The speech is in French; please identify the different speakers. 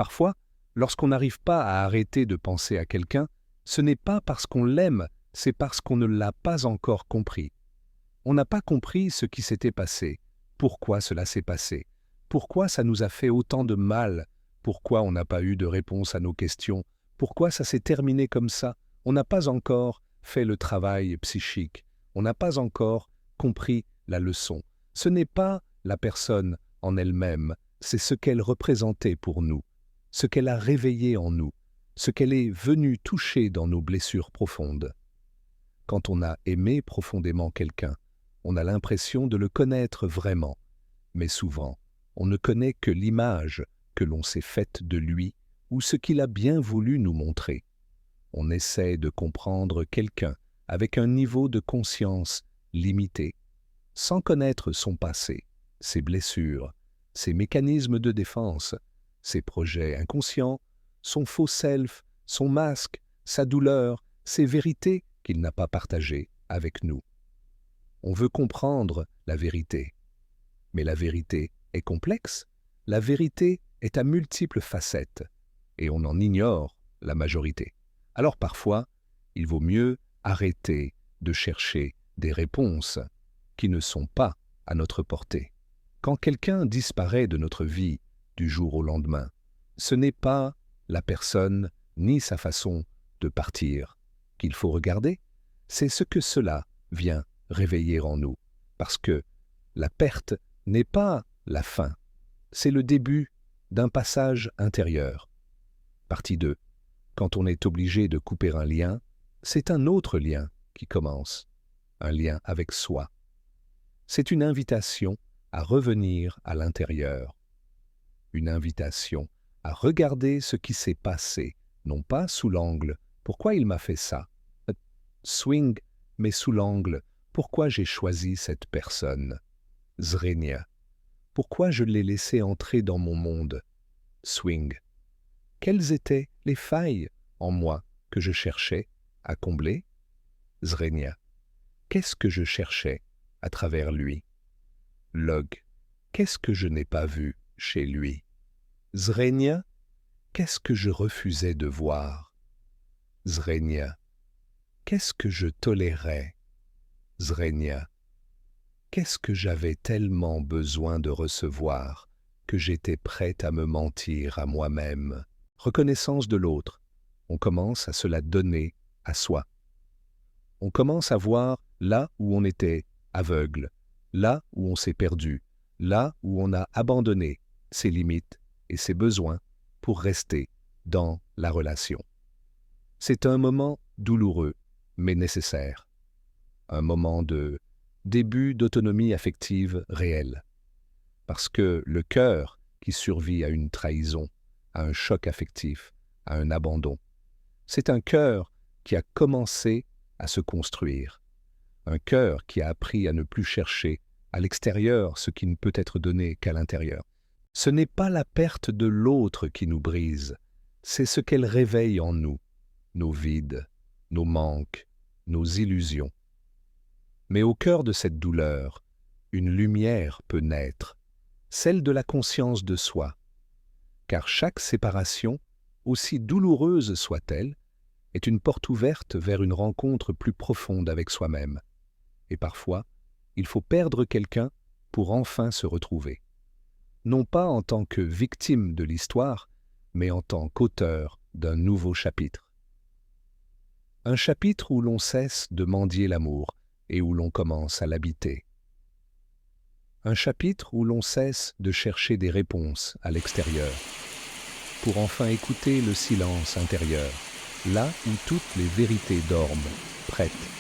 Speaker 1: Parfois, lorsqu'on n'arrive pas à arrêter de penser à quelqu'un, ce n'est pas parce qu'on l'aime, c'est parce qu'on ne l'a pas encore compris. On n'a pas compris ce qui s'était passé, pourquoi cela s'est passé, pourquoi ça nous a fait autant de mal, pourquoi on n'a pas eu de réponse à nos questions, pourquoi ça s'est terminé comme ça. On n'a pas encore fait le travail psychique, on n'a pas encore compris la leçon. Ce n'est pas la personne en elle-même, c'est ce qu'elle représentait pour nous, ce qu'elle a réveillé en nous, ce qu'elle est venue toucher dans nos blessures profondes. Quand on a aimé profondément quelqu'un, on a l'impression de le connaître vraiment, mais souvent, on ne connaît que l'image que l'on s'est faite de lui ou ce qu'il a bien voulu nous montrer. On essaie de comprendre quelqu'un avec un niveau de conscience limité, sans connaître son passé, ses blessures, ses mécanismes de défense, ses projets inconscients, son faux self, son masque, sa douleur, ses vérités qu'il n'a pas partagées avec nous. On veut comprendre la vérité. Mais la vérité est complexe, la vérité est à multiples facettes, et on en ignore la majorité. Alors parfois, il vaut mieux arrêter de chercher des réponses qui ne sont pas à notre portée. Quand quelqu'un disparaît de notre vie du jour au lendemain, ce n'est pas la personne ni sa façon de partir qu'il faut regarder, c'est ce que cela vient réveiller en nous. Parce que la perte n'est pas la fin, c'est le début d'un passage intérieur. Partie 2. Quand on est obligé de couper un lien, c'est un autre lien qui commence, un lien avec soi. C'est une invitation à revenir à l'intérieur, une invitation à regarder ce qui s'est passé, non pas sous l'angle « pourquoi il m'a fait ça ?» swing, mais sous l'angle « pourquoi j'ai choisi cette personne ?» Zrenia. Pourquoi je l'ai laissé entrer dans mon monde? Swing. Quelles étaient les failles en moi que je cherchais à combler? Zrenia. Qu'est-ce que je cherchais à travers lui? Log. Qu'est-ce que je n'ai pas vu chez lui? Zrenia. Qu'est-ce que je refusais de voir? Zrenia. Qu'est-ce que je tolérais? Zrenia. Qu'est-ce que j'avais tellement besoin de recevoir que j'étais prête à me mentir à moi-même? Reconnaissance de l'autre. On commence à se la donner à soi. On commence à voir là où on était aveugle, là où on s'est perdu, là où on a abandonné ses limites et ses besoins pour rester dans la relation. C'est un moment douloureux, mais nécessaire. Un moment de début d'autonomie affective réelle. Parce que le cœur qui survit à une trahison, à un choc affectif, à un abandon, c'est un cœur qui a commencé à se construire. Un cœur qui a appris à ne plus chercher à l'extérieur ce qui ne peut être donné qu'à l'intérieur. Ce n'est pas la perte de l'autre qui nous brise, c'est ce qu'elle réveille en nous, nos vides, nos manques, nos illusions. Mais au cœur de cette douleur, une lumière peut naître, celle de la conscience de soi. Car chaque séparation, aussi douloureuse soit-elle, est une porte ouverte vers une rencontre plus profonde avec soi-même. Et parfois, il faut perdre quelqu'un pour enfin se retrouver. Non pas en tant que victime de l'histoire, mais en tant qu'auteur d'un nouveau chapitre. Un chapitre où l'on cesse de mendier l'amour et où l'on commence à l'habiter. Un chapitre où l'on cesse de chercher des réponses à l'extérieur, pour enfin écouter le silence intérieur, là où toutes les vérités dorment, prêtes